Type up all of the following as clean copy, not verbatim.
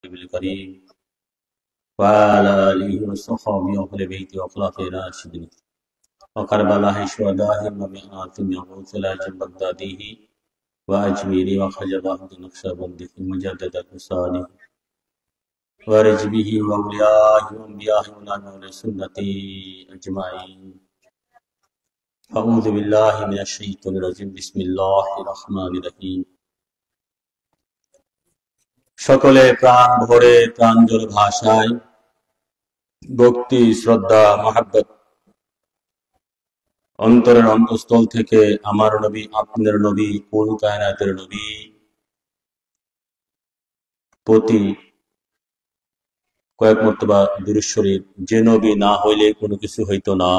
الكريم وعلى آله وصحبه وأهل بيته وخلفائه الراشدين وكربلاء شهدائهم ومئات يغوث لاجل بغداده وأجميره وخجبه النقشبندي مجدد حسانه ورجبه وأوليائه وأنبيائه وعلماء سنته أجمعين. أعوذ بالله من الشيطان الرجيم بسم الله الرحمن الرحيم. সকলে প্রাণ ভরে প্রাঞ্জল ভাষায় ভক্তি শ্রদ্ধা মহাব্বত অন্তরের অন্তঃস্থল থেকে আমার নবী আপনার নবী কুল কায়নাতের নবী প্রতি কয়েক মর্তবা দুরূদ শরীফ। যে নবী না হইলে কোনো কিছু হইতো না,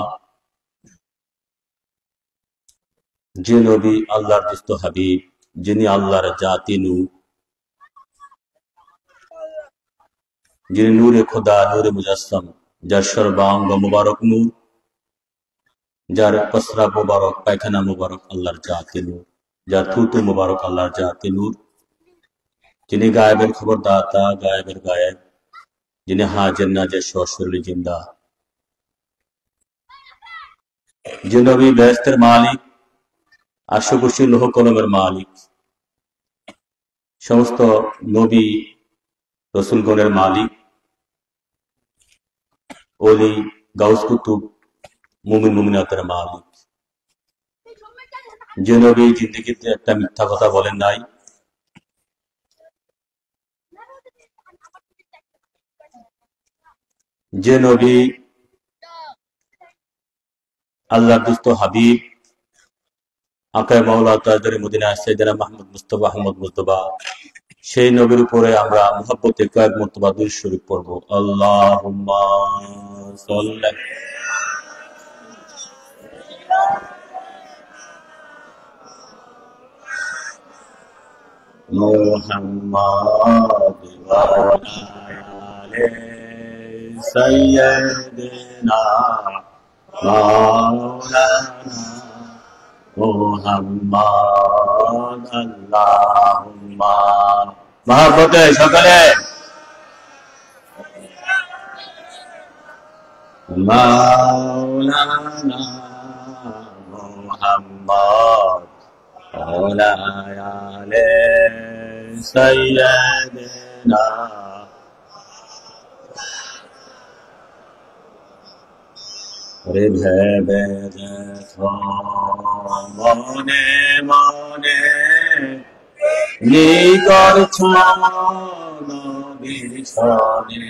যে নবী আল্লাহর দোস্ত হাবিব, যিনি আল্লাহর জাতি নূর, যিনি নূরে খোদা নূরে মুজাসসাম, যার সর্বাঙ্গ মুবারক নূর, যার প্রস্রাব মুবারক পায়খানা মুবারক আল্লাহর জাতি নূর, যার থুতু মুবারক আল্লাহর জাতি নূর, যিনি গায়েবের খবর দাতা গায়েবের গায়েব, যিনি হাজির নাজির সশরীরে জিন্দা, যে নবী বেহেশতের মালিক, আরশ কুরসি লৌহ কলমের মালিক, সমস্ত নবী রসুলগণের মালিক, ওলি গাউস কুতুব মুমিন মুমিনাতের মালিক, যে নবী জিন্দেগিতে একটা মিথ্যা কথা বলেন নাই, যে নবী আল্লাহর দোস্ত হাবিব আকায়ে মাওলা তাজদারে মদিনা সাইয়েদনা মুহাম্মদ মুস্তাফা আহমদ মুজতবা, সেই নবীর উপরে আমরা মুহাব্বতে কয়েক মর্তবা দুরূদ শরীফ পড়ব। আল্লাহুম্মা সাল্লি মুহাম্মাদ ওয়া আলি সাইয়্যিদিনা মাওলানা মুহাম্মদ আল্লাহুম্মা মহব্বতে সকলে মাওলানা মুহাম্মদ ওয়া আলি সাইয়্যিদিনা রে ভেবে দেখো মনে মনে নি করছো নবীর সনে,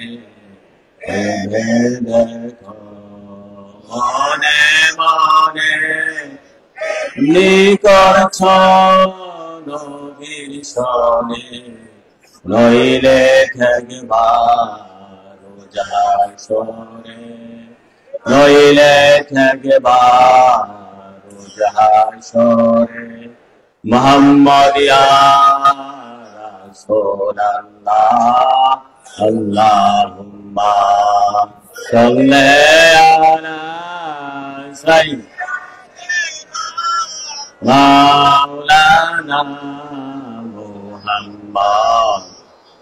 ভেবে দেখো মনে মনে নি করছো নবীর সনে, নইলে থাকবার যায় সরে, নইলে থাকবার যায় সরে, মুহাম্মদ ইয়া রাসূলুল্লাহ আল্লাহুম্মা সাল্লি আলা সাইয়্যিদিনা মাওলানা মুহাম্মদ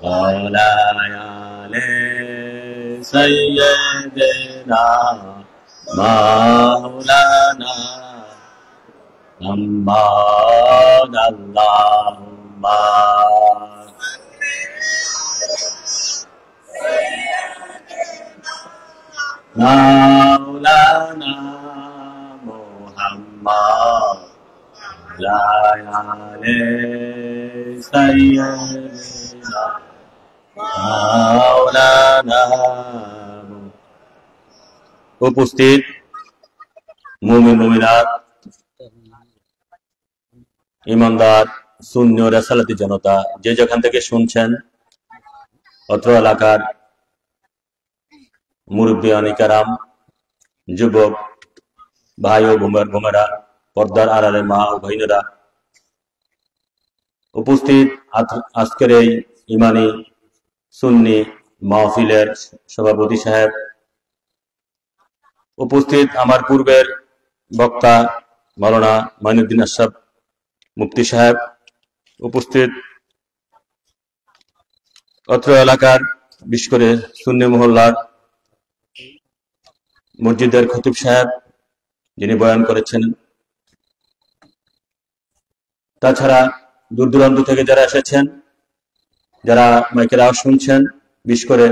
ওয়া আলা আলি সাইয়্যিদিনা মাওলানা মুহাম্মদ আল্লাহুম্মা মাওলানা মুহাম্মদ ওয়া আলি সাইয়্যিদিনা মাওলানা। উপস্থিত মুমিন মুমিনাত, ইমানদার সুন্নি ও রেসালাতি জনতা, যে যেখান থেকে শুনছেন, অত্র এলাকার মুরব্বিয়ানি কেরাম, যুবক ভাই ও বোনেরা, পর্দার আড়ালে মা ও বহিনেরা, উপস্থিত আজকের এই ইমানি সুন্নি মাহফিলের সভাপতি সাহেব, উপস্থিত আমার পূর্বের বক্তা মাওলানা মাইনুদ্দিন আশরাফ মুফতি সাহেব, উপস্থিত অত্র এলাকার বিশেষ করে সুন্নি মহল্লার মসজিদের খতিব সাহেব যিনি বয়ান করেছেন, তাছাড়া দূর দূরান্ত থেকে যারা এসেছেন, যারা মাইকের আওয়াজ শুনছেন, বিশেষ করে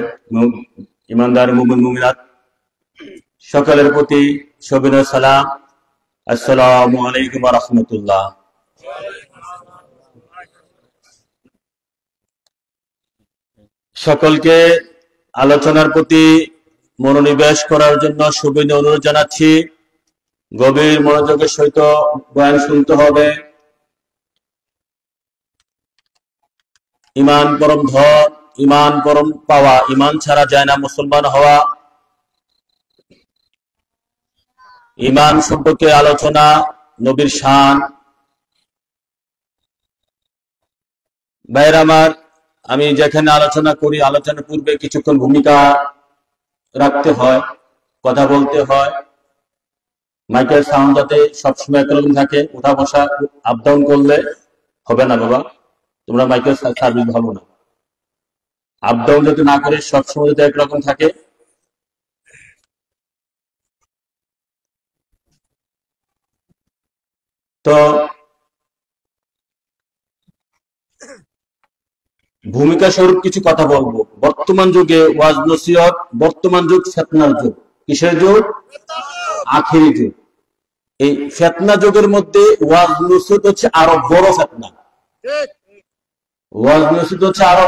ইমানদার মুমিন মুমিনাত সকলের প্রতি সবিনয় সালাম, আসসালামু আলাইকুম ওয়া রাহমাতুল্লাহ। সকলকে আলোচনার প্রতি মনোনিবেশ করার জন্য সবিনয় অনুরোধ জানাচ্ছি। গভীর মনোযোগের সহিত বয়ান শুনতে হবে। ইমান পরম ধন, ইমান পরম পাওয়া, ইমান ছাড়া যায় না মুসলমান হওয়া। ইমান সম্পর্কে আলোচনা, নবীর শান। ভাইয়ের আমার, আমি যেখানে আলোচনা করি, আলোচনার পূর্বে কিছুক্ষণ ভূমিকা রাখতে হয়, কথা বলতে হয়। মাইকের সাউন্ড যাতে সবসময় একরকম থাকে, উঠা বসা আপ ডাউন করলে হবে না বাবা, তোমরা মাইকের সার্ভিস ভালো না। আপ ডাউন যাতে না করে সবসময় যাতে একরকম থাকে। তো ভূমিকা স্বরূপ কিছু কথা বলবো। বর্তমান যুগে ওয়াজ নসিহত, বর্তমান যুগ ফিতনার যুগ। কিসের যুগ? আখিরি যুগ। এই ফিতনা যুগের মধ্যে ওয়াজ নসিহত হচ্ছে আরো বড় ফিতনা। ওয়াজ নসিহত হচ্ছে আরো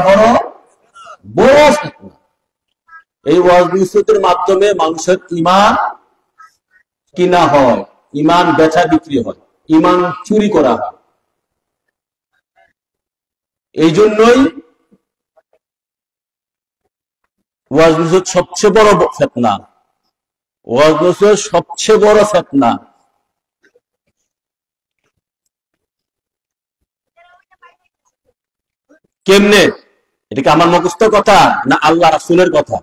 বড় ফিতনা। এই ওয়াজ নসিহতের মাধ্যমে মানুষের ঈমান কিনা হয়, ঈমান বেচা বিক্রি হয়, ঈমান চুরি করা হয়। এই জন্যই ওয়াজ নসিহত সবচেয়ে বড় ফিতনা। ওয়াজ নসিহত সবচেয়ে বড় ফিতনা। কেমনে? এটা কি আমার মুখস্থ কথা না আল্লাহ রাসূলের কথা?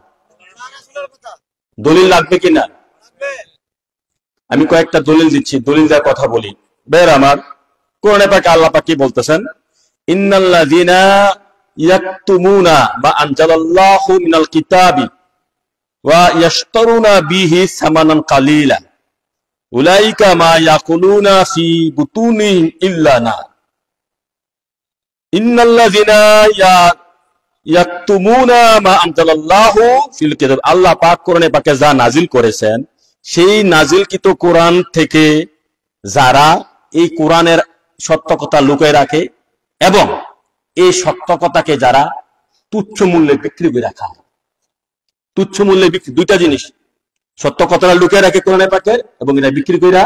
দলিল লাগবে কিনা? আমি কয়েকটা দলিল দিচ্ছি, দলিল দেওয়ার কথা বলি। বের আমার কোরআনে পাকে আল্লাহ পাক কি বলতেছেন? ইন্নাল্লাযিনা ইয়াকতুমুনা মা আনজালাল্লাহু মিনাল কিতাবি ওয়া ইয়াশতারুনা বিহি সামানান কালিলা উলাইকা মা ইয়াকুলুনা ফি বুতুনিহিম ইল্লা নার। ইন্নাল্লাযিনা ইয়াকতুমুনা মা আনজালাল্লাহু ফিল কিতাব, আল্লাহ পাক কোরআনে পাকে যা নাজিল করেছেন, সেই নাজিলকৃত কোরআন থেকে যারা এই কোরআনের সত্য কথা লুকিয়ে রাখে এবং এই সত্য কথাকে যারা তুচ্ছ মূল্যে বিক্রি করে রাখা, তুচ্ছ মূল্যে বিক্রি, দুইটা জিনিস, সত্য কথাটা লুকিয়ে রাখে কোরআনে পাকে এবং এটা বিক্রি করে,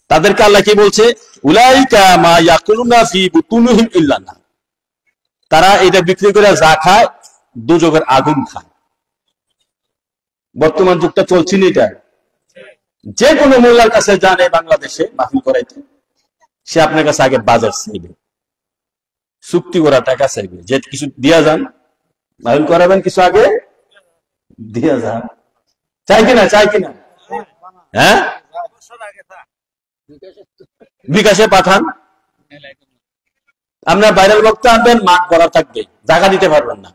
তাদেরকে আল্লাহ কি বলছে? উলাইকা মা ইয়াকুলুনা ফি বুতুনিহিম ইল্লা নার, তারা এটা বিক্রি করে যা খায় দুজকের আগুন খায়। বর্তমান যুগটা চলছে না এটা। যে কোনো মোল্লার কাছে জানে বাংলাদেশে মাহফিল করাইতে, সে আপনার কাছে আগে বাজার চাইবে, চুক্তি করা টাকা চাইবে, যে কিছু দিয়া যান, মাহফিল করাবেন, কিছু আগে দিয়া যান। চাই কিনা? চাই কিনা? হ্যাঁ, বিকাশে পাঠান। আপনার ভাইরাল বক্তা আনবেন, মাঠ ভরা থাকবে, জায়গা দিতে পারবেন না,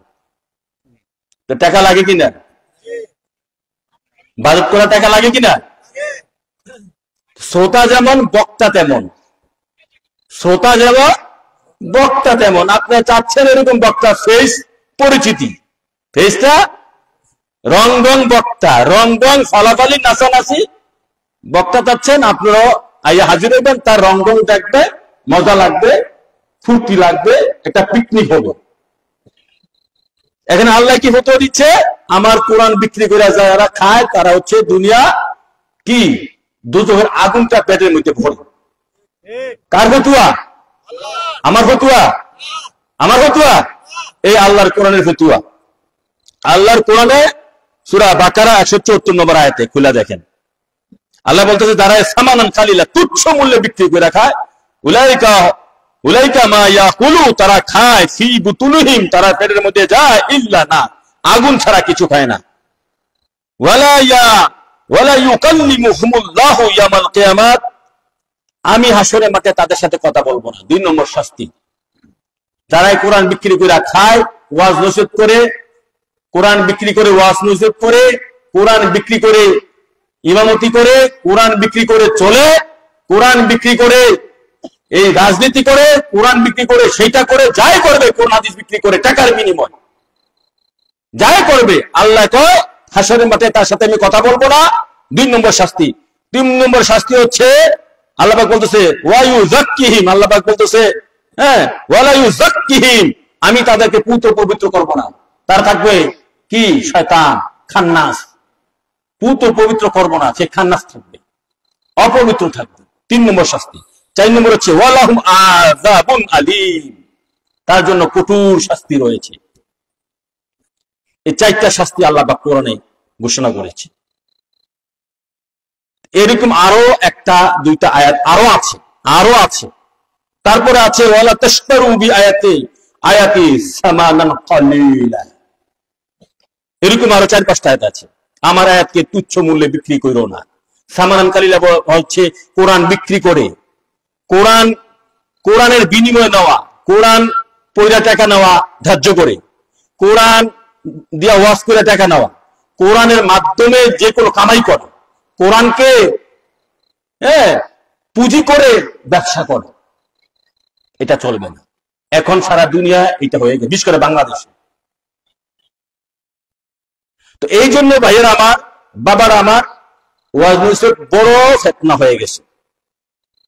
তো টাকা লাগে কিনা? বাজেট করা টাকা লাগে কিনা? শ্রোতা যেমন বক্তা তেমন, শ্রোতা যেমন বক্তা তেমন। আপনি চাচ্ছেন এরকম বক্তা, ফেস পরিচিতি, ফেসটা রংবং বক্তা, রংবং ফলাফলি নাচানাচি বক্তা চাচ্ছেন, আপনারাও আইয়া হাজির হইবেন, তার রংবং দেখবে, মজা লাগবে, ফুর্তি লাগবে, একটা পিকনিক হবে। এখানে আল্লাহ কি ফতোয়া দিচ্ছে? আমার কোরআন বিক্রি করে যারা খায় তারা হচ্ছে দুনিয়া কি দুজকের আগুনটা পেটের মধ্যে ভরে। কার ফতোয়া? আমার ফতোয়া? আমার ফতোয়া? এই আল্লাহর কোরআনের ফতোয়া। আল্লাহর কোরআনে সূরা বাকারা 174 নম্বর আয়াতে খুলে দেখেন, আল্লাহ বলতেছে যারা সামানান কালিলা, তুচ্ছ মূল্যে বিক্রি করে খায়, উলাইকা মা ইয়াকুলু, তারা খায়, ফি বুতুনিহিম, তারা পেটের মধ্যে যায়, ইল্লা না, আগুন ছাড়া কিছু খায় না। ওয়ালা ইউকাল্লিমুহুমুল্লাহু ইয়াওমাল কিয়ামাত, আমি হাসরের মাঠে তাদের সাথে কথা বলবো না। 2 নম্বর শাস্তি। যারা কোরআন বিক্রি করে খায়, ওয়াজ নসিহত করে, কোরআন বিক্রি করে ওয়াজ নসিহত করে, কোরআন বিক্রি করে ইমামতি করে, কোরআন বিক্রি করে চলে, কোরআন বিক্রি করে এই রাজনীতি করে, কোরআন বিক্রি করে সেইটা করে, যাই করবে কোরআন হাদিস বিক্রি করে টাকার বিনিময় যাই করবে, আল্লাহ কয় হাসরের মাঠে তার সাথে আমি কথা বলবো না। 2 নম্বর শাস্তি। 3 নম্বর শাস্তি হচ্ছে আল্লাহ পাক বলতেছে ওয়ায়ু যাক্কিহিম, আল্লাহ পাক বলতেছে হ্যাঁ ওয়ালা ইউযাক্কিহিম, আমি তাদেরকে পবিত্র করব না। তার থাকবে কি? শয়তান, খান্নাস। পবিত্র করব না, সে খান্নাস থাকবে, অপবিত্র থাকবে। 3 নম্বর শাস্তি। 4 নম্বর হচ্ছে ওয়ালাহুম আযাবুন আলীম, তার জন্য কঠোর শাস্তি রয়েছে। এই 4টা শাস্তি আল্লাহ পাক কোরআনে ঘোষণা করেছে। এরকম আরো 1টা 2টা আয়াত আরো আছে। তারপরে আছে ওয়ালা তাশতারু বিআয়াতি সামানান কালিলা, এরকম আরো 4-5টা আয়াত আছে। আমার আয়াতকে তুচ্ছ মূল্যে বিক্রি করো না। সামানান কালিলা হচ্ছে কোরআন বিক্রি করে, কোরআনের বিনিময়ে নেওয়া, কোরআন পয়লা টাকা নেওয়া ধার্য করে, কোরআন দিয়া ওয়াজ করে টাকা নেওয়া, কোরআনের মাধ্যমে যে কোনো কামাই করে, কোরআনকে পুঁজি করে ব্যবসা করে, এটা চলবে না। এখন সারা দুনিয়া এটা হয়ে গেছে, বিশেষ করে বাংলাদেশে। তো এই জন্য ভাইয়েরা আমার, বাবারা আমার, ওয়াজ নসিহত বড় ফিতনা হয়ে গেছে।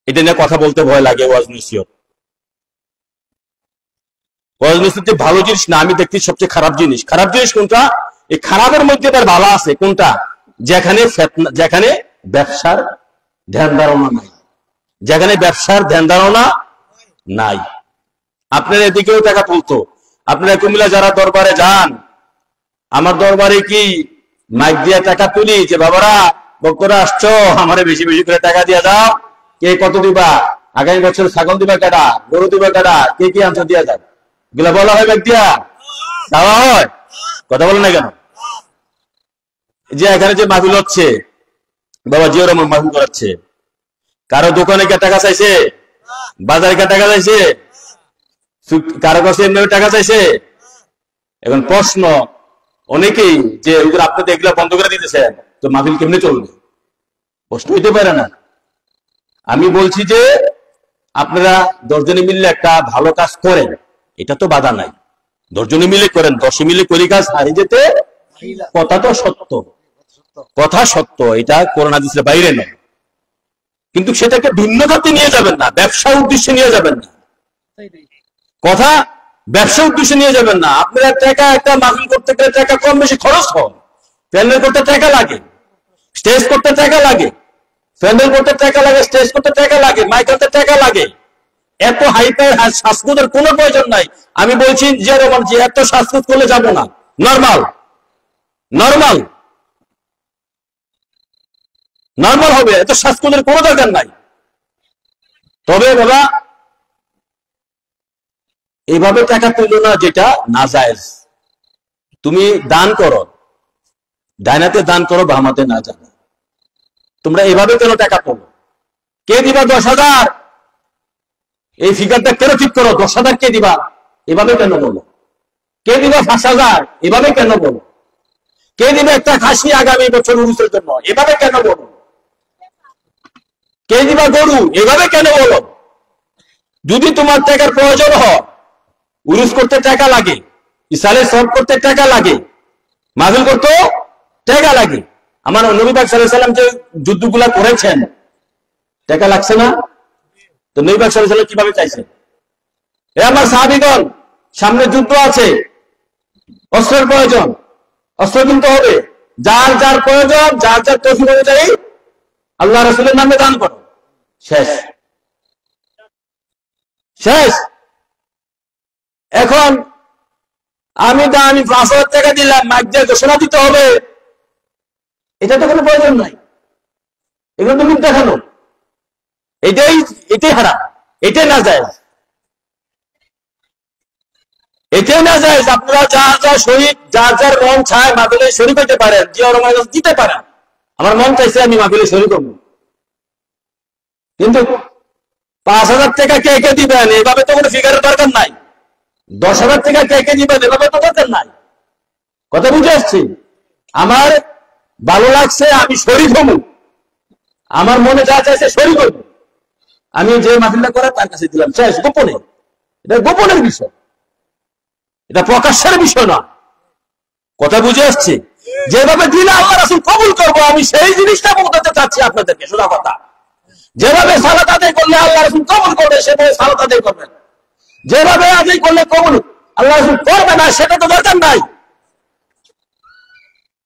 এটা নিয়ে কথা বলতে ভয় লাগে। ওয়াজ নসিহত ভালো জিনিস না, আমি দেখছি সবচেয়ে খারাপ জিনিস। খারাপ জিনিস কোনটা? এই খারাপের মধ্যে তার ভালো আছে কোনটা? যেখানে ব্যবসার ধ্যান ধারণা নাই, যেখানে ব্যবসার ধ্যান ধারণা নাই। আপনার এদিকেও টাকা তুলতো। আপনারা কুমিল্লা যারা দরবারে যান, আমার দরবারে কি মাইক দিয়ে টাকা তুলি যে বাবারা ভক্তরা আসছো, আমারে বেশি বেশি করে টাকা দিয়ে দাও, কে কত দিবা, আগামী বছর ছাগল দিবা কাটা, গরু দিবা কাটা, কে কি আনছো দিয়া যাও, এগুলা বলা হয় ব্যাগ দিয়া দেওয়া হয়? কথা বলে না কেন? যে এখানে যে মাহফিল হচ্ছে, বাবা জিয়া রহমান মাহফিল করাচ্ছে, কারো দোকানে কে টাকা চাইছে? বাজারে কে টাকা চাইছে? কারো কাছে এমনি টাকা চাইছে? এখন প্রশ্ন অনেকেই যে আপনি এগুলা বন্ধ করে দিতেছেন, তো মাহফিল কেমনে চলবে? প্রশ্ন হইতে পারে না। আমি বলছি যে আপনারা 10 জনে মিললে একটা ভালো কাজ করেন, এটা তো বাধা নাই। 10 জনে মিলে করেন, 10 মিলে করি কাজ হারিয়ে যেতে, কথা তো সত্য, কথা সত্য, এটা কোরআন হাদিসের বাইরে নয়। কিন্তু সেটাকে ভিন্ন খাতে নিয়ে যাবেন না, ব্যবসা উদ্দেশ্যে নিয়ে যাবেন না, কথা ব্যবসা উদ্দেশ্যে নিয়ে যাবেন না। আপনারা টাকা, একটা মাহফিল করতে গেলে টাকা কম বেশি খরচ হয়। প্যান্ডেল করতে টাকা লাগে, স্টেজ করতে টাকা লাগে, প্যান্ডেল করতে টাকা লাগে, স্টেজ করতে টাকা লাগে, মাইক আনতে টাকা লাগে। এত হাইপার শ্বাসকোদের কোনো প্রয়োজন নাই। আমি বলছি যে এত শ্বাসকোদ করলে যাবো না, নর্মাল হবে, এত শ্বাসকোদের কোনো দরকার নাই। তবে বাবা এইভাবে টাকা তুলো না যেটা নাজায়েজ। তুমি দান করো, ডাইনাতে দান করো, বামাতে না জানো। তোমরা এভাবে কেন টাকা তোলো? কে দিবা 10,000? এই ফিগারটা কেন ঠিক করো? 10,000 কে দিবা? এভাবে কেন বলো? কে দিবা 5,000? এভাবে কেন বলো? কে দিবে একটা খাসি আগামী বছর উরুসের জন্য? এভাবে কেন বলো? কে দিবা গরু? এভাবে কেন বলো? যদি তোমার টাকার প্রয়োজন হয়, উরুস করতে টাকা লাগে, ইসালে সব করতে টাকা লাগে, মাহফিল করতে টাকা লাগে। আমার নবী পাক সাল্লাল্লাহু আলাইহি সাল্লাম যে যুদ্ধগুলা করেছেন, টাকা লাগছে না? তো নবী পাক সাল্লাল্লাহু আলাইহি সাল্লাম কিভাবে চাইছেন? এ আমার সাহাবীগণ, সামনে যুদ্ধ আছে, অস্ত্রের প্রয়োজন, অস্ত্র কিনতে হবে, যার যার প্রয়োজন, যার যার তৌফিক অনুযায়ী আল্লাহ রাসূলের নামে দান করো। শেষ। এখন আমি 5,000 টাকা দিলাম, মাইক দিয়ে ঘোষণা দিতে হবে, এটা তো কোনো প্রয়োজন নাই। এগুলো তুমি দেখানো, এটাই হারাম, এটাই নাজায়েজ, এটাই নাজায়েজ। আপনারা যার যার শরীর, যার যার মন চায় মাহফিলে শরীক হইতে পারেন, জিয়া রহমান দিতে পারেন। আমার মন চাইছে আমি মাহফিলে শরীক হব, কিন্তু 5,000 টাকা কে কে দিবেন? এভাবে তো কোনো ফিগারের দরকার নাই। 10,000 টাকা কে কে দিবেন এভাবে তো দরকার নাই। কথা বুঝে আসছি? আমার ভালো লাগছে, আমি শরীক হব, আমার মনে যা চাইছে শরীক হব, আমি যে মাহফিলটা করে তার কাছে দিলাম, শেষ। গোপনে, এটা গোপনের বিষয়, এটা প্রকাশ্যের বিষয় না। কথা বুঝে আসছে? যেভাবে দিলে আল্লাহ রাসূল কবুল করবো, আমি সেই জিনিসটা বলতে চাচ্ছি আপনাদেরকে। শোনা কথা, যেভাবে সালাত আদায় করলে আল্লাহ রাসূল কবুল করবে সেভাবে সালাত আদায় করবেন। যেভাবে আদায় করলে কবুল আল্লাহ রাসূল করবে না সেটা তো দরকার নাই,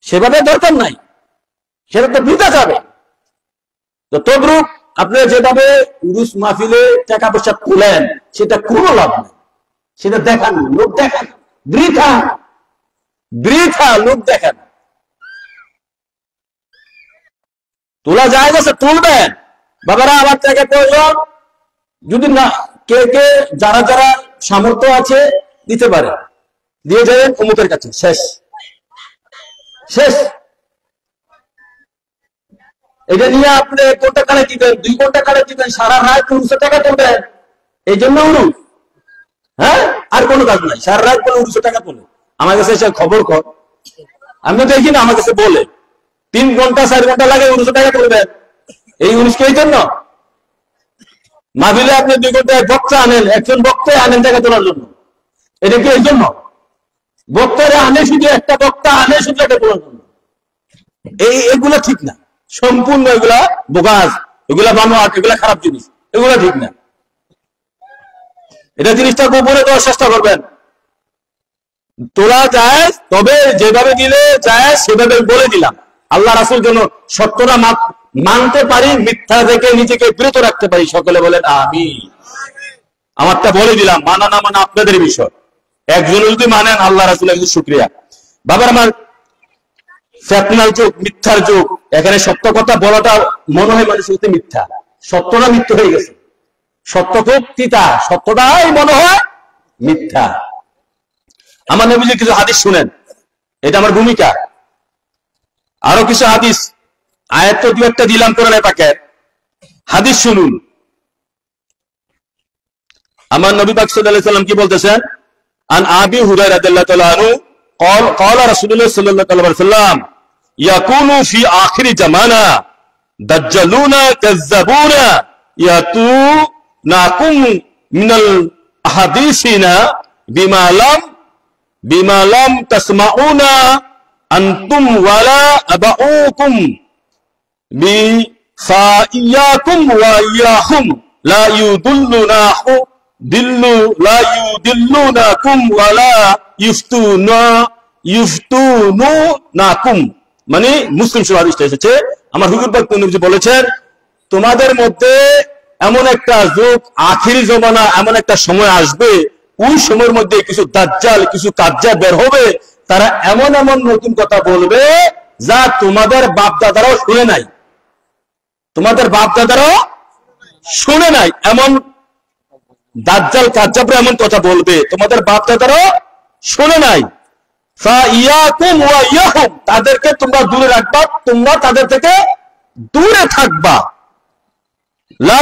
সেভাবে দরকার নাই, সেটা তো বৃথা যাবে। তো তদ্রুপ আপনি যেভাবে উরুস মাহফিলে টাকা পয়সা তুলেন সেটা কোনো লাভ নেই, সেটা দেখান, লোক দেখান, বৃথা বৃথা লোক দেখান। তোলা যায় না, তুলবেন। বাবারা, আমার টাকা প্রয়োজন, যদি না কে কে যারা যারা সামর্থ্য আছে দিতে পারে, দিয়ে যাবেন অমুকের কাছে, শেষ শেষ। এটা নিয়ে আপনি 1 ঘন্টা কালে দিবেন, 2 ঘন্টা কালে দিবেন, সারা রাত 200 টাকা তুলবেন, এই জন্য উরুস। হ্যাঁ, আর কোনো কাজ নাই, সারা রাত বলে 200 টাকা তুলে। আমার কাছে এসে খবর কর, আমি দেখি না, আমার কাছে বলে 3 ঘন্টা 4 ঘন্টা লাগে 200 টাকা তুলবেন। এই উরুসকে এই জন্য মাহফিলে আপনি 2 ঘন্টায় বক্তা আনেন, একজন বক্তা আনেন টাকা তোলার জন্য, এটা কি এই জন্য? বক্তারা আনে শুধু, একটা বক্তা আনে শুধু টাকা তোলার জন্য। এগুলো ঠিক না, সম্পূর্ণ এগুলা বোগাস, এগুলা বানোয়াট, এগুলা খারাপ জিনিস, এগুলা ঠিক না। এটা জিনিসটা গোপনে দেওয়ার চেষ্টা করবেন। তোলা যায়, তবে যেভাবে দিলে যায় সেভাবে বলে দিলাম। আল্লাহ রাসূল যেন সত্যটা মানতে পারি, মিথ্যা থেকে নিজেকে বিরত রাখতে পারি। সকলে বলেন আমিন। আমারটা বলে দিলাম, মানা না মানা আপনাদের বিষয়। একজন যদি মানেন আল্লাহ রাসূল একজন শুকরিয়া। বাবার আমার, ফেতনার যুগ, মিথ্যার যুগ, এখানে সত্য কথা বলাটা মনে হয় মানুষের সাথে মিথ্যা, সত্যটা মিথ্যা হয়ে গেছে। সত্য খুব তিতা, সত্যটাই মনে হয় মিথ্যা। আমার নবীজির কিছু হাদিস শুনেন, এটা আমার ভূমিকা। আরো কিছু হাদিস, আয়াত তো 2-1টা দিলাম কোরআনে পাকের, হাদিস শুনুন। আমার নবী পাক সাল্লাল্লাহু আলাইহি ওয়াসাল্লাম কি বলতেছেন? আন আবি হুরায়রা রাদিয়াল্লাহু তাআলা আনহু قال رسول الله صلى الله عليه وسلم يكون في آخر زمانه دجالون كذابون يأتونكم من الأحاديث بما لم تسمعون أنتم ولا آباؤكم فإياكم وإياهم لا يضلونكم ولا ইফতুনুনাকুম। মানে মুসলিম শরীফ হাদিসটা এসেছে, আমার হুজুর পাক নবী বলেছেন, তোমাদের মধ্যে এমন একটা যুগ, আখিরি জমানা, এমন একটা সময় আসবে, ওই সময়ের মধ্যে কিছু দাজ্জাল, কিছু কাজ্জাব বের হবে, তারা এমন এমন নতুন কথা বলবে যা তোমাদের বাপ দাদারাও শুনে নাই, তোমাদের বাপ দাদারাও শুনে নাই। এমন দাজ্জাল কাজ্জাবরা এমন কথা বলবে তোমাদের বাপ দাদারাও শুনে নাই। ফাইয়াকুম ওয়া ইয়াহুম, তাদেরকে তোমরা দূরে রাখবা, তোমরা তাদের থেকে দূরে থাকবা। লা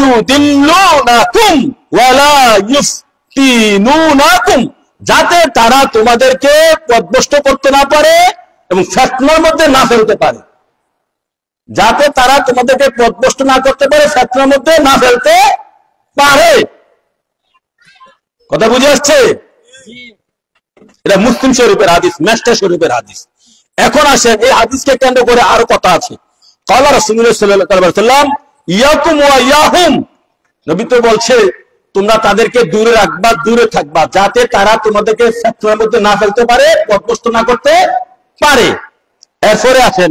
ইউদিল্লুনাকুম ওয়া লা ইফতিনুনাকুম, যাতে তারা তোমাদেরকে পথভ্রষ্ট করতে না পারে এবং ফিতনার মধ্যে না ফেলতে পারে, যাতে তারা তোমাদেরকে পথভ্রষ্ট না করতে পারে, ফিতনার মধ্যে না ফেলতে পারে। কথা বুঝে আসছে? এটা মুসলিম শরীফের হাদিস, মেশকা শরীফের হাদিস। এখন আসেন, এই হাদিসকে কেন্দ্র করে আরো কথা আছে। ক্বালা রাসূলুল্লাহ সাল্লাল্লাহু আলাইহি ওয়াসাল্লাম ইয়াকুম ওয়া ইয়াহুম, নবী তো বলছে তোমরা তাদেরকে দূরে রাখবা, দূরে থাকবা, যাতে তারা তোমাদেরকে ফিতনার মধ্যে না ফেলতে পারে, পথভ্রষ্ট না করতে পারে। এরপরে আসেন,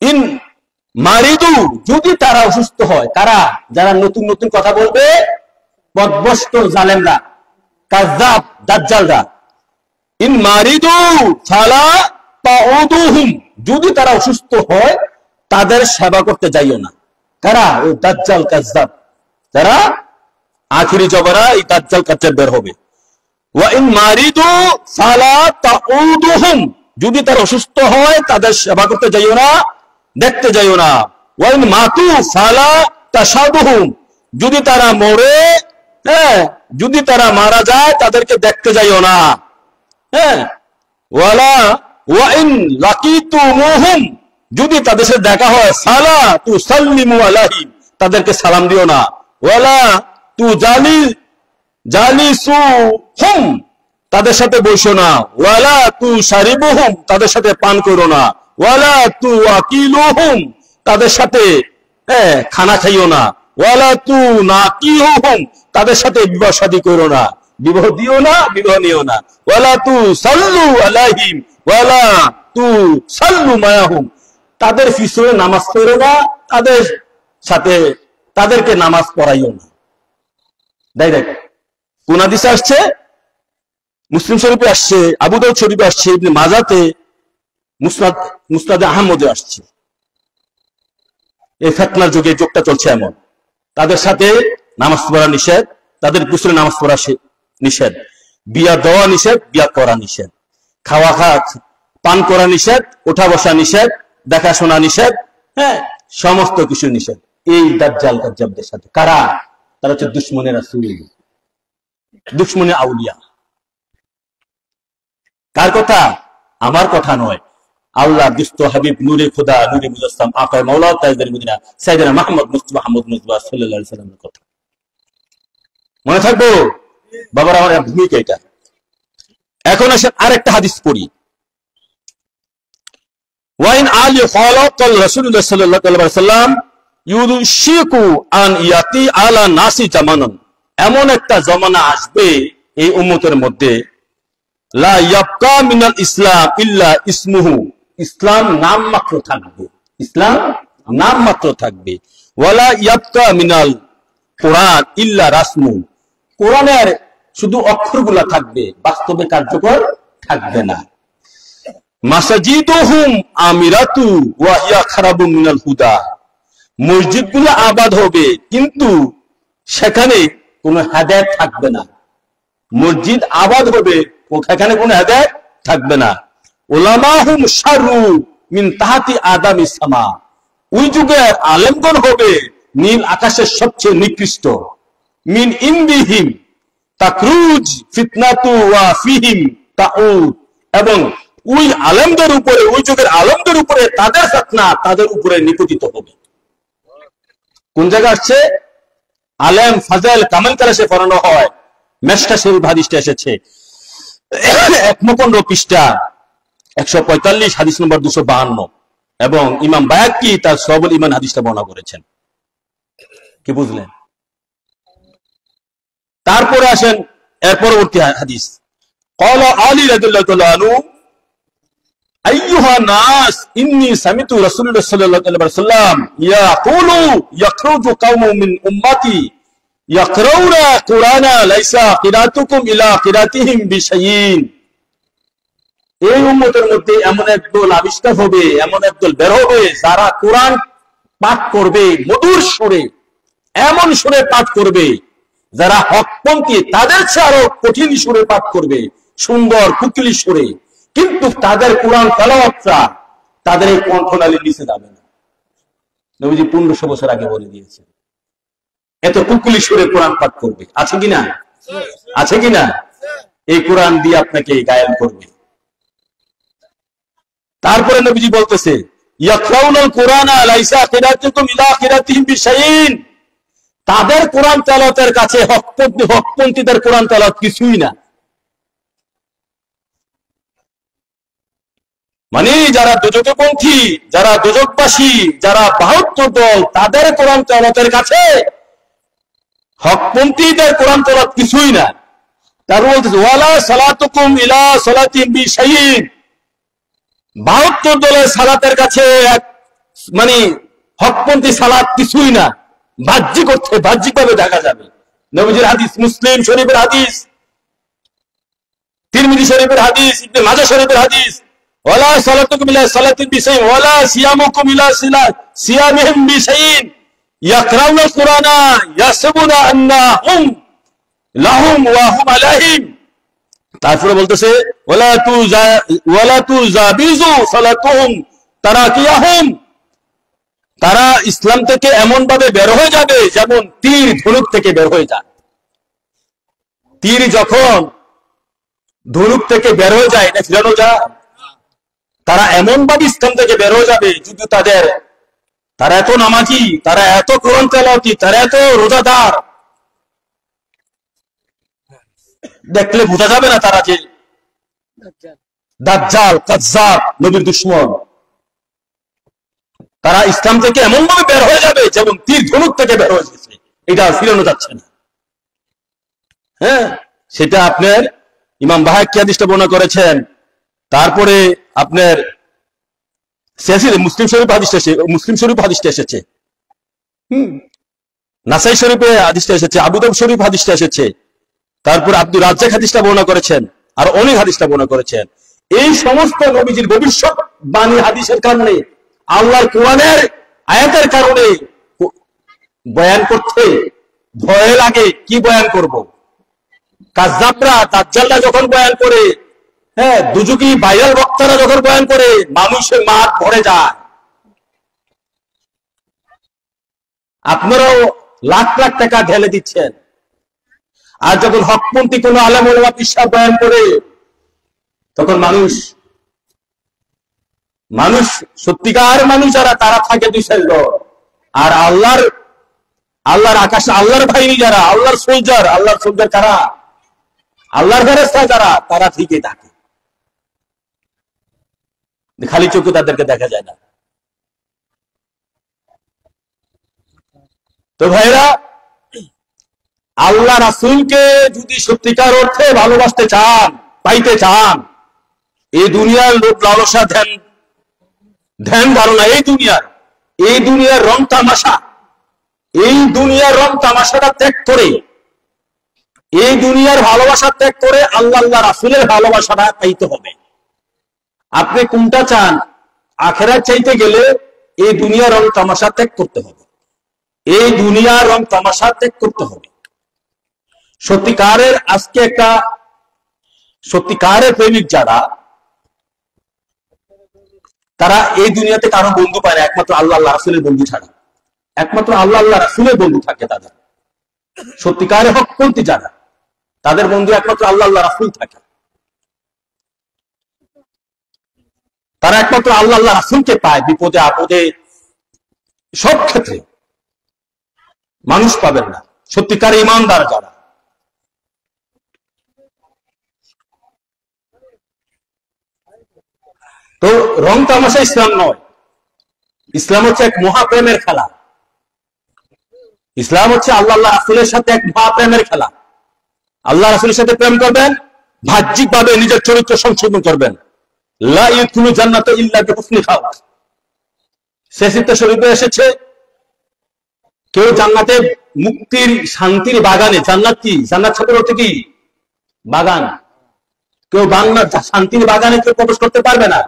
ইন মারিদু, যদি তারা অসুস্থ হয়, কারা? যারা নতুন নতুন কথা বলবে, পথভ্রষ্ট জালেমরা, কাযযাব, দাজ্জালরা। ইন মারিদু ফালা তাউদুহুম, যদি তারা অসুস্থ হয় তাদের সেবা করতে যাইও না। কারা? ওই দাজ্জাল কাযযাব, যারা আখিরি জমানা এই দাজ্জাল কাযযাব বের হবে। ওয়া ইন মারিদু ফালা তাউদুহুম, যদি তারা অসুস্থ হয় তাদের সেবা করতে যাইও না, দেখতে যাইও না। ওয়া ইন মাতু ফালা তাশাদুহুম, যদি তারা মরে হ্যাঁ, যদি তারা মারা যায় তাদেরকে দেখতে যাইও না। হ্যাঁ, ওয়ালা ওয়াইন লাকিতুমুহুম, যদি তাদের সাথে দেখা হয় সালা তু সাল্লিমু আলাইহিম, তাদেরকে সালাম দিও না। ওয়ালা তু জালিসুহুম, তাদের সাথে বসো না। ওয়ালা তু শারিবুহুম, তাদের সাথে পান করো না। ওয়ালা তু আকিলুহুম, তাদের সাথে খানা খাইও না। ওয়ালা তু নাকিহুহুম, তাদের সাথে বিবাহ শাদী করো না, বিবাহ দিও না, বিবাহ নিও না। ওয়ালা তু সাল্লু আলাইহিম ওয়ালা তু সাল্লু মায়াহুম, তাদের পিছনে নামাজ পড়ো না, তাদের সাথে তাদেরকে নামাজ পড়াইও না। ডাইরেক্ট কোন হাদিসে আসছে? মুসলিম শরীফে আসছে, আবু দাউদ শরীফে আসছে, ইবনে মাজাতে, মুসনাদে আহমদে আসছে। এই ফিতনার যুগে যোগটা চলছে এমন, তাদের সাথে নামাজ পড়া নিষেধ, তাদের পিছনে নামাজ পড়া নিষেধ, বিয়া দেওয়া নিষেধ, বিয়া করা নিষেধ, খাওয়া পান করা নিষেধ, ওঠা বসা নিষেধ, দেখাশোনা নিষেধ, হ্যাঁ, সমস্ত কিছু নিষেধ এই দাজ্জাল কাজ্জাবদের সাথে। কারা? তারা হচ্ছে দুশমনে রাসূল, দুশমনে আউলিয়া। কার কথা? আমার কথা নয়, আল্লাহ দুস্থ হাবিব নূরে খুদা নূরে মুজাসসাম আকায়ে মাওলা তাজদার মদিনা সাইয়েদনা মুহাম্মদ মুস্তাফা মুজতবা সাল্লাল্লাহু আলাইহি সাল্লামের কথা মনে থাকবো বাবার। আমার ভূমিকা এটা। এখন আসেন আরেকটা হাদিস পড়ি। ওয়াইন আলী ক্বাল রাসূলুল্লাহ সাল্লাল্লাহু আলাইহি ওয়াসাল্লাম ইউশিকু আন ইয়াতি আলা নাসি জামানান, এমন একটা জমানা আসবে এই উম্মতের মধ্যে, লা ইয়াবকা মিনাল ইসলাম ইল্লা ইসমুহু, ইসলাম নাম মাত্র থাকবে, ইসলাম নাম মাত্র থাকবে। ওয়ালা ইয়াবকা মিনাল কোরআন ইল্লা রাসমু, কোরআনের শুধু অক্ষরগুলা থাকবে, বাস্তবে কার্যকর থাকবে না। মাসাজিদুহুম আমিরাতু ওয়া হিয়া খারাবু মিনাল হুদা, মসজিদগুলো আবাদ হবে কিন্তু সেখানে কোনো হেদায়েত থাকবে না। মসজিদ আবাদ হবে, সেখানে কোনো হেদায়েত থাকবে না। উলামাহুম শাররু মিন তাহাতি আদামিস সামা, ওই যুগের আলেমগণ হবে নীল আকাশের সবচেয়ে নিকৃষ্ট। মিন ইনদিহিম তাকরুজ ফিতনাতু ওয়া ফিহিম তাউদ, এবং ওই আলেমদের উপরে, ওই যুগের আলেমদের উপরে তাদের ফিতনা তাদের উপরে নিপতিত হবে। কোন জায়গা আসছে? আলেম ফাজল কামাল কালাসে পড়ানো হয়, মেশকা শরীফ হাদিসটা এসেছে ১ পৃষ্ঠা ১৪৫, হাদিস নম্বর ২৫২, এবং ইমাম বায়াক্কি তার সবুল ঈমান হাদিসটা বর্ণনা করেছেন। কি বুঝলেন? তারপরে আসেন এর পরবর্তী হাদিস। ক্বালা আলী রাদিয়াল্লাহু তাআলা আনহু আইয়ুহা নাস ইন্নী সামিতু রাসূলুল্লাহ সাল্লাল্লাহু আলাইহি ওয়াসাল্লাম ইয়াকুলু ইয়াখরুজু কওমুম মিন উম্মতি ইয়াকরাউনা কুরআনা লাইসা কিরাতুকুম ইলা কিরাতিহিম বিশাইইন, এই উম্মতের মধ্যে এমন একদল আবিষ্কার হবে, এমন একদল বের হবে যারা কোরআন পাঠ করবে মধুর সুরে, এমন সুরে পাঠ করবে যারা হকপন্থী তাদের চেয়ে আরো কঠিন সুরে পাঠ করবে, সুন্দর কুকিলি সুরে, কিন্তু তাদের কোরআন তেলাওয়াতটা তাদের এই কণ্ঠনালীর নিচে যাবে না। নবীজি ১৫০০ বছর আগে বলে দিয়েছে এত কুকুলি সুরে কোরআন পাঠ করবে। আছে কিনা? আছে কিনা? এই কোরআন দিয়ে আপনাকে গায়েল করবে। তারপরে নবীজি বলতেছে ইয়াকরাউনাল কুরআনা লাইসা কিরাতুকুম ইলা কিরাতিহিম বিশাইইন, তাদের কোরআন তেলাওয়াতের কাছে হকপন্থীদের কোরআন তেলাওয়াত কিছুই না। মানে যারা দোজখপন্থী, যারা দোজখবাসী, যারা ৭২ দল, তাদের কোরআন তেলাওয়াতের কাছে হকপন্থীদের কোরআন তেলাওয়াত কিছুই না। তার বলতেছে ওয়ালা সালাতুকুম ইলা সালাতিহিম বিশাইইন, ৭২ দলের সালাতের কাছে মানে হকপন্থী সালাত কিছুই না, বাহ্যিক অর্থে বাহ্যিকভাবে দেখা যাবে। নবীজির হাদিস, মুসলিম শরীফের হাদিস, তিরমিজি শরীফের হাদিস, ইবনে মাজাহ শরীফের হাদিস, ওয়ালা সালাতুকুম ইলা সালাতিন বিশাইইন ওয়ালা সিয়ামুকুম ইলা সিয়ামিহিম বিশাইইন ইয়াকরাউনাল কুরআনা ইয়াহসাবুনা আন্নাহুম লাহুম ওয়া হুম আলাইহিম। তারপরে বলতেছে ওয়ালা তুজাবিজু সালাতুহুম তারাকিয়াহুম, তারা ইসলাম থেকে এমন ভাবে বের হয়ে যাবে যেমন তীর ধনুক থেকে বের হয়ে যায়। তীর যখন ধনুক থেকে বের হয়ে যায়, এটা ফিরানো যায়? তারা এমন ভাবে ইসলাম থেকে বের হয়ে যাবে, যদি তারা এত নামাজি, তারা এত কোরআন তেলাওয়াতি, তারা এত রোজাদার, দেখলে বোঝা যাবে না তারা যে দাজ্জাল, কাজ্জাব, নবীর দুশমন। তারা ইসলাম থেকে এমন ভাবে বের হয়ে যাবে যেমন তীর ধনুক থেকে বের হয়ে গেছে, এটা ফিরানো যাচ্ছে না। হ্যাঁ, সেটা আপনার ইমাম বাহাকি হাদিসটা বর্ণনা করেছেন। তারপরে আপনার মুসলিম শরীফ হাদিসটা এসেছে, নাসাই শরীফে হাদিসটা এসেছে, আবু দাউদ শরীফ হাদিসটা এসেছে, তারপর আব্দুর রাজ্জাক হাদিসটা বর্ণনা করেছেন, আর অনেক হাদিসটা বর্ণনা করেছেন। এই সমস্ত নবীজির ভবিষ্যৎ বাণী হাদিসের কারণে, আল্লাহর কোরআনের আয়াতের কারণে বয়ান করতে ভয় লাগে। কি বয়ান করব? কাজ্জাবরা, দাজ্জালরা যখন বয়ান করে, হ্যাঁ, দুজুকি ভাইরাল বক্তারা যখন বয়ান করে, মানুষের মাঠ ভরে যায়। আপনারাও লাখ লাখ টাকা ঢেলে দিচ্ছেন, আর যখন হকপন্থী কোন আলেম ওলামা পিশাব বয়ান করে, তখন মানুষ সত্যিকার মানুষ যারা, তারা থাকে দুই সাইড, আর আল্লাহর আকাশে আল্লাহর বাহিনী যারা, আল্লাহর সোলজার কারা, আল্লাহর ফেরেশতা যারা, তারা ঠিকই থাকে, খালি চোখে তাদেরকে দেখা যায় না। তো ভাইরা, আল্লাহ রাসূলকে যদি সত্যিকার অর্থে ভালোবাসতে চান, পাইতে চান, এই দুনিয়ার লোভ লালসা ধ্যান ধারণা, এই দুনিয়ার রং তামাশা, এই দুনিয়ার রং তামাশাটা ত্যাগ করে, এই দুনিয়ার ভালোবাসা ত্যাগ করে আল্লাহ রাসূলের ভালোবাসাটা পাইতে হবে। আপনি কোনটা চান? আখিরাত চাইতে গেলে এই দুনিয়ার রং তামাশা ত্যাগ করতে হবে, এই দুনিয়ার রং তামাশা ত্যাগ করতে হবে। সত্যিকারের প্রেমিক যারা, তারা এই দুনিয়াতে কারো বন্ধু পায় না, একমাত্র আল্লাহ রাসূলের বন্ধু ছাড়া। একমাত্র আল্লাহ রাসূলের বন্ধু থাকে তাদের। সত্যিকারের হকপন্থী যারা, তাদের বন্ধু একমাত্র আল্লাহ রাসূল থাকে। তারা একমাত্র আল্লাহ রাসূলকে পায়, বিপদে আপদে সব ক্ষেত্রে। মানুষ পাবেন না। সত্যিকার ইমানদার যারা, তো রং তামাশা ইসলাম নয়। ইসলাম হচ্ছে এক মহাপ্রেমের খেলা। ইসলাম হচ্ছে আল্লাহ রাসূলের সাথে এক মহাপ্রেমের খেলা। আল্লাহ রাসূলের সাথে প্রেম করবেন, বাহ্যিক ভাবে নিজের চরিত্র সংশোধন করবেন। লা ইয়াদখুলু জান্নাতা ইল্লা বিহুসনি খালক। সেসিতে শরীফে এসেছে, কেউ জান্নাতে মুক্তির শান্তির বাগানে, জান্নাত কি? জান্নাত শব্দের অর্থ কি? বাগান। কেউ শান্তির বাগানে কেউ প্রবেশ করতে পারবে না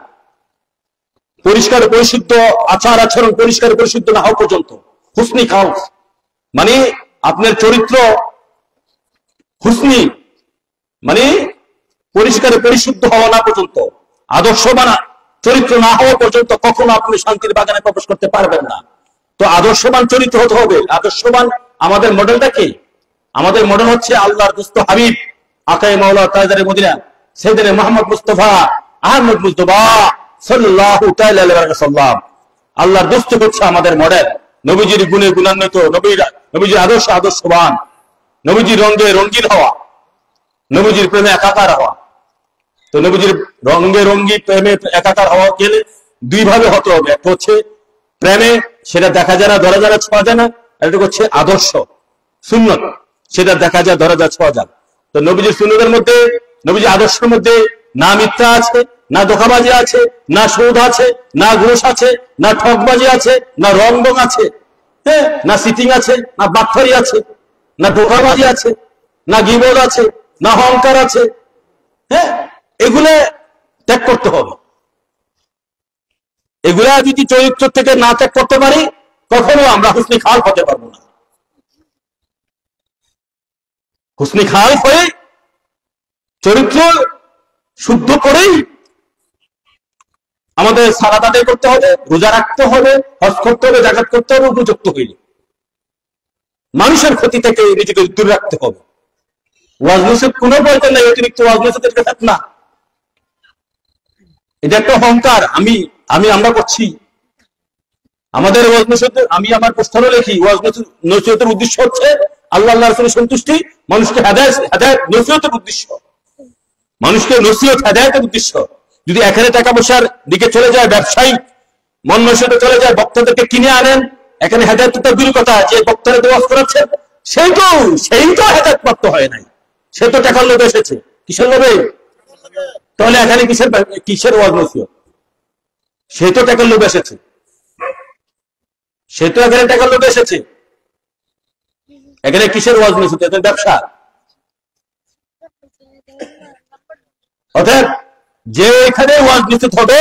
পরিষ্কার পরিশুদ্ধ আচার আচরণ পরিষ্কার পরিশুদ্ধ না হওয়া পর্যন্ত। হুসনি খালক মানে আপনার চরিত্র হুসনি, মানে পরিষ্কার পরিশুদ্ধ হওয়া না পর্যন্ত, আদর্শবান চরিত্র না হওয়া পর্যন্ত কখনো আপনি শান্তির বাগানে প্রবেশ করতে পারবেন না। তো আদর্শবান চরিত্র হতে হবে। আদর্শবান আমাদের মডেলটা কি? আমাদের মডেল হচ্ছে আল্লাহর দোস্ত হাবিব আকায়ে মাওলা তাজদারে মদিনা সাইয়েদনা মুহাম্মদ মুস্তাফা আহমদ মুজতবা সাল্লাল্লাহু তাআলা আলাইহি ওয়াসাল্লাম। আল্লাহর দোস্ত হচ্ছে আমাদের মডেল। নবীজির গুণে গুণান্বিত, নবীজির আদর্শ আদর্শবান, নবীজির রঙে রঙিন হওয়া, নবীজির প্রেমে একাকার হওয়া। তো নবীজির রঙে রঙিন প্রেমে একাকার হওয়া গেলে দুই ভাবে হতে হবে। একটা হচ্ছে প্রেমে, সেটা দেখা যায় না, ধরা যায় না, ছোঁয়া যায় না। আর একটা হচ্ছে আদর্শ সুন্নত, সেটা দেখা যায়, ধরা যায়, ছোঁয়া যায়। তো নবীজির সুন্নতের মধ্যে, নবীজির আদর্শের মধ্যে না মিথ্যা আছে, না ধোঁকাবাজি আছে, না সুদ আছে, না ঘুষ আছে, না ঠকবাজি আছে, না রং আছে, হ্যাঁ, না সিটিং আছে, না বাটপারি আছে, না ধোঁকাবাজি আছে, না গীবত আছে, না অহংকার আছে। হ্যাঁ, এগুলো ত্যাগ করতে হবে। এগুলা যদি চরিত্র থেকে না ত্যাগ করতে পারি, কখনো আমরা হুসনি খালক হতে পারবো না। হুসনি খালক হয়ে চরিত্র শুদ্ধ করেই আমাদের সালাত আদায় করতে হবে, রোজা রাখতে হবে, হজ করতে হবে, যাকাত করতে হবে, উপযুক্ত হইলে মানুষের ক্ষতি থেকে নিজেকে দূরে রাখতে হবে। ওয়াজ নসিহত কোনো প্রয়োজন নাই, অতিরিক্ত ওয়াজ নসিহতের কথা না। এটা একটা অহংকার। আমরা করছি আমাদের ওয়াজ নসিহত। আমি আমার প্রস্তাবও লিখি, ওয়াজ নসিহতের উদ্দেশ্য হচ্ছে আল্লাহ রাসূলের সন্তুষ্টি, মানুষকে হেদায়েত নসিহতের উদ্দেশ্য, মানুষকে নসিহত হেদায়েতের উদ্দেশ্য। যদি এখানে টাকা পয়সার দিকে চলে যায়, ব্যবসায়িক মন নসিহতে চলে যায়, বক্তাদেরকে কিনে আনেন, এখানে হেদায়েত তো দূর কথা, যে বক্তারা ওয়াজ করাচ্ছেন সেই তো হেদায়েত প্রাপ্ত হয় নাই, সে তো টাকার লোভে এসেছে। কিসের লোভে? তাহলে এখানে কিসের ওয়াজ নসিহত? সে তো টাকার লোভে এসেছে, সে তো এখানে টাকার লোভে এসেছে। এখানে কিসের ওয়াজ নসিহত? এটা ব্যবসা। অর্থাৎ যে এখানে ওয়াজ নসিহত হবে,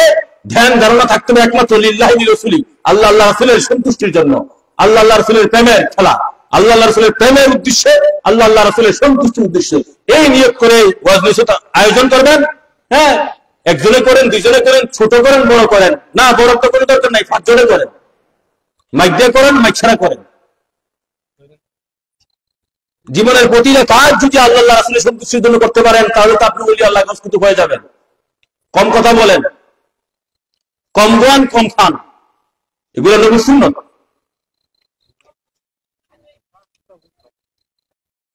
ধ্যান ধারণা থাকতে হবে একমাত্র লিল্লাহি ওয়া রাসূলি, আল্লাহ রাসূলের সন্তুষ্টির জন্য, আল্লাহ রাসূলের প্রেমের খেলা, আল্লাহ রাসূলের প্রেমের উদ্দেশ্যে, আল্লাহ রাসূলের সন্তুষ্টির উদ্দেশ্যে এই নিয়োগ করে ওয়াজ নসিহত আয়োজন করবেন। হ্যাঁ, একজনে করেন, দুইজনে করেন, ছোট করেন, বড় করেন না, বড় তো কোনো দরকার নাই, 5 জনে করেন, মাইক দিয়ে করেন, মাইক ছাড়া করেন। জীবনের প্রতিটা কাজ যদি আল্লাহ রাসূলের সন্তুষ্টির জন্য করতে পারেন, তাহলে তো আপনি ওলি আল্লাহ কাজ হয়ে যাবেন। কম কথা বলেন, কম গান, কম খান, এগুলো নবীর সুন্নাত।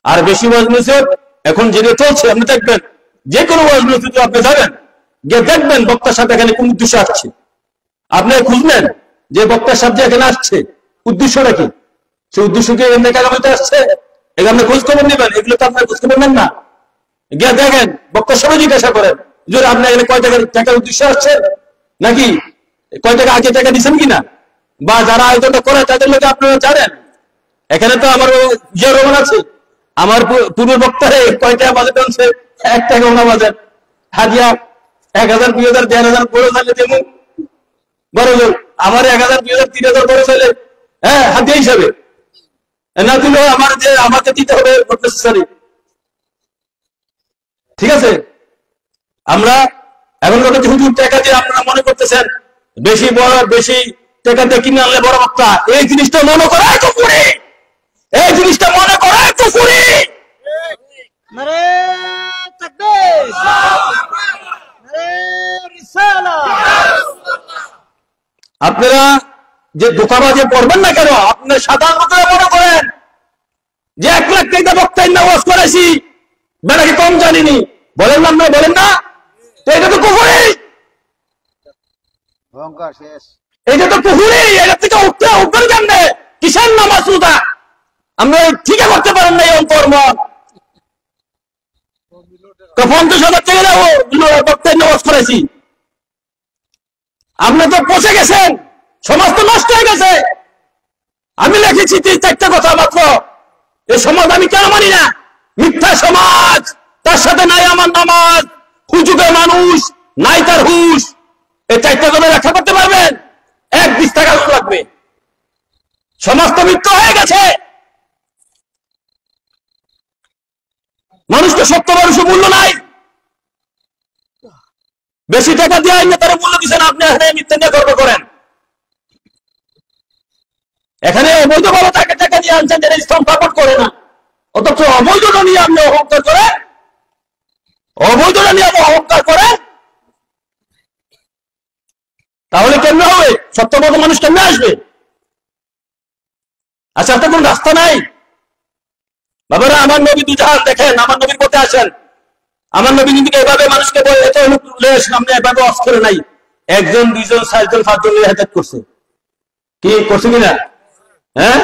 আর বেশি ওয়াজ নসিহত এখন যেটা চলছে, আপনি দেখবেন যে কোনো ওয়াজ নসিহতে আপনি যাবেন, গিয়ে দেখবেন বক্তার সাথে এখানে কোন উদ্দেশ্যে আসছে। আপনি খুঁজবেন যে বক্তার সাথে এখানে আসছে উদ্দেশ্যটা কি, সে উদ্দেশ্যকে এমনি কাজে আসছে, এগুলো আপনি খোঁজ খবর নেবেন। এগুলো তো আপনার খোঁজ খবর নেন না, গিয়ে দেখেন, বক্তার সাথে জিজ্ঞাসা করেন যে আপনি এখানে কয় টাকার উদ্দেশ্যে আসছেন, নাকি কয় টাকা আগে টাকা দিচ্ছেন কিনা, বা যারা আয়োজনটা করে তাদের লোকে আপনারা জানেন। এখানে তো আমার জিয়া রহমান আছে, আমার পূর্ব বক্তারে কয় টাকা বাজেট আনছে, 1 টাকা ওনা বাজেট হাজিয়া 1000, 2000, 1500 বড় চাইলে যেমন বড় জোর, আমার 1000, 2000, 3000 বড় চাইলে হ্যাঁ হাজিয়া হিসাবে না দিলে আমার যে আমাকে দিতে হবে নেসেসারি। ঠিক আছে, আমরা এখন কথা যে হুজুর টাকা দিয়ে আপনারা মনে করতেছেন বেশি টাকা দিয়ে কিনে আনলে বড় বক্তা, এই জিনিসটা মনে করাই কুফরি, এই জিনিসটা মনে করাই কুফরি। নারে তাকবীর, নারে রিসালাত। আপনারা যে দোকাবাজে পড়বেন না কেন, আপনার সাধারণত মনে করেন যে 1 লাখ টাকা বক্তায় নামাজ করেছি, বেড়াকে কম জানিনি, বলেন না, আপনারা বলেন না, তো এটা তো কুফরি, অহংকার শেষ, এটা তো কুফরি। এটা থেকে উঠবেন কেমনে? কিসের নামাজ রোজা আমরা ঠিক করতে পারেন না, এই কর্ম 50,000 টাকা দেবো বক্তায় নামাজ করেছি। আপনি তো পচে গেছেন, সমাজ তো নষ্ট হয়ে গেছে। আমি লিখেছি 3-4টা কথা মাত্র, এই সমাজ আমি কেন মানি না? মিথ্যা সমাজ, তার সাথে নাই আমার নামাজ, হুজুগে মানুষ নাই তার হুশ, এই 4টা কথা ব্যাখ্যা করতে পারবেন? 1 পৃষ্ঠা কাগজ লাগবে। সমাজ তো মিথ্যা হয়ে গেছে, মানুষকে সত্য মানুষের মূল্য নাই। বেশি টাকা দিয়ে আইনে তারা মূল্য দিচ্ছেন, আপনি এখানে মিথ্যা নিয়ে গর্ব করেন। এখানে অবৈধভাবে তাকে টাকা দিয়ে আনছেন, যারা ইসলাম সাপোর্ট করে না, অথচ অবৈধটা নিয়ে আপনি অহংকার করেন, অবৈধটা নিয়ে আপনি অহংকার করেন, তাহলে কেমনে হবে? সত্যবত মানুষ কেমনে আসবে? আচ্ছা, আপনার কোন রাস্তা নাই? বাবারা, আমার নবী দুজাহান দেখেন, আমার নবীর পথে আসেন। আমার নবী কিন্তু এভাবে মানুষকে বলে এত সামনে এভাবে অফ করে নাই, 1 জন 2 জন 4 জন 5 জন হেদায়েত করছে, কি করছে কিনা? হ্যাঁ,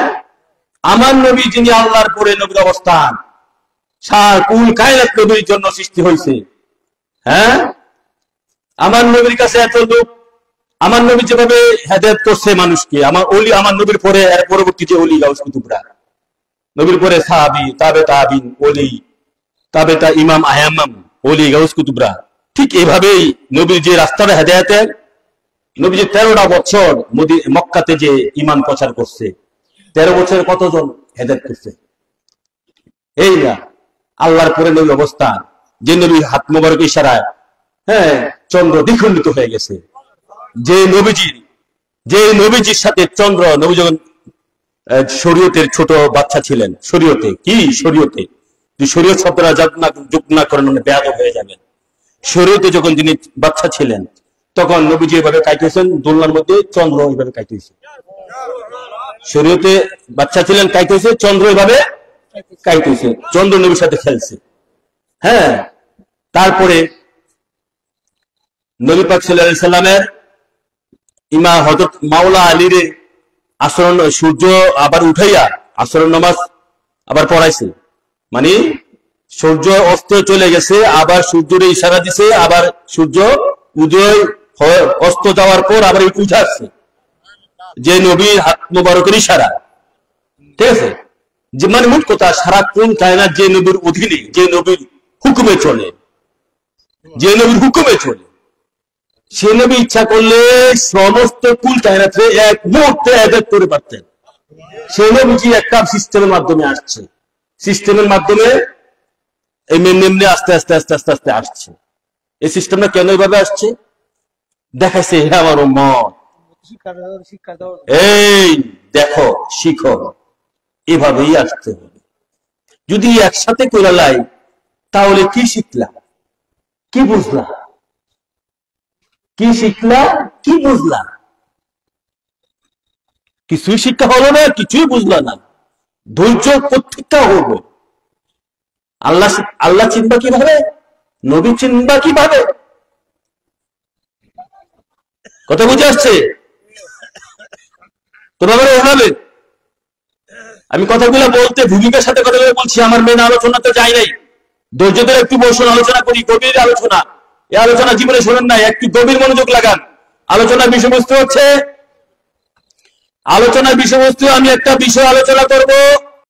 আমার নবী যিনি আল্লাহর পরে নবীর অবস্থান, কুল কায়নাত নবীর জন্য সৃষ্টি হয়েছে। হ্যাঁ, আমার নবীর কাছে এত লোক, আমার নবী যেভাবে হেদায়েত করছে মানুষকে, আমার নবীর পরে এর পরবর্তী যে ওলি গাউস কুতুবরা, নবীর পরে সাহাবী, তাবে তাবিন, ওলি, তাবে তা ইমাম আয়াম্মাম, ওলি গাউস কুতুবরা, ঠিক এভাবেই নবীর যে রাস্তাটা হেদায়েতের, নবী যে 13টা বছর মক্কাতে যে ঈমান প্রচার করছে, 13 বছরে কতজন হেদায়েত করছে? এই না, আল্লাহর পরে নবীর অবস্থান, যে নবীর হাত মোবারক ইশারায় হ্যাঁ চন্দ্র দ্বিখণ্ডিত হয়ে গেছে, যে নবীজির সাথে চন্দ্র, নবী যখন শরীয়তের ছোট বাচ্চা ছিলেন, শরীয়তে শরীয়ত শব্দটা যোগ না করেন মানে বেয়াদব হয়ে যাবেন। শরীয়তে যখন তিনি বাচ্চা ছিলেন তখন নবীজি এভাবে কাইতেছেন, দোলনার মধ্যে চন্দ্র এইভাবে কাইতেছে। শরীয়তে বাচ্চা ছিলেন, কাইতেছে, চন্দ্র এভাবে কাইতেছে, চন্দ্র নবীর সাথে খেলছে। হ্যাঁ, তারপরে নবী পাক সাল্লাল্লাহু আলাইহি সাল্লামের ইমা হযরত মাওলা আলীর আসর, সূর্য আবার উঠাইয়া আসর নামাজ আবার পড়াইছে। মানে সূর্য অস্ত চলে গেছে, আবার সূর্যের ইশারা দিছে, আবার সূর্য উদয় অস্ত যাওয়ার পর আবার উঠে আসছে, যে নবীর হাত মোবারকের ইশারা। ঠিক আছে, যে মানে মোট কথা সারাক্ষণ কায়নাত যে নবীর অধীনে, যে নবীর হুকুমে চলে, যে নবীর হুকুমে চলে, সে নবী ইচ্ছা করলে সমস্ত কুল কায়নাতকে এক মুহূর্তে আযাদ করে পারতেন। সে নবীজি একটা সিস্টেমের মাধ্যমে আসছে, সিস্টেমের মাধ্যমে এমনি আস্তে আস্তে আস্তে আস্তে আস্তে আসছে। এই সিস্টেমটা কেন এইভাবে আসছে দেখাইছে, হে আমার উম্মত, এই দেখো, শিখো, এভাবেই আসতে হবে। যদি একসাথে করে লাই তাহলে কি শিখলা, কি বুঝলা, কি শিখলা, কি বুঝলা? কিছুই শিক্ষা হলো না, কিছুই বুঝলা না। ধৈর্য প্রত্যেকটা হবে। আল্লাহ চিনবা কিভাবে, নবী চিনবা কিভাবে? কথা বুঝে আসছে তোমাদের? এভাবে আমি কথাগুলো বলতে ভূমিকার সাথে কথাগুলো বলছি, আমার মেন আলোচনাতে যাই নাই। ধৈর্য ধরে একটু বসুন, আলোচনা করি, গভীর আলোচনা। এই আলোচনা জীবনে শোনেন নাই, একটু গভীর মনোযোগ লাগান। আলোচনার বিষয়বস্তু হচ্ছে, আলোচনার বিষয়বস্তু আমি একটা বিষয় আলোচনা করব,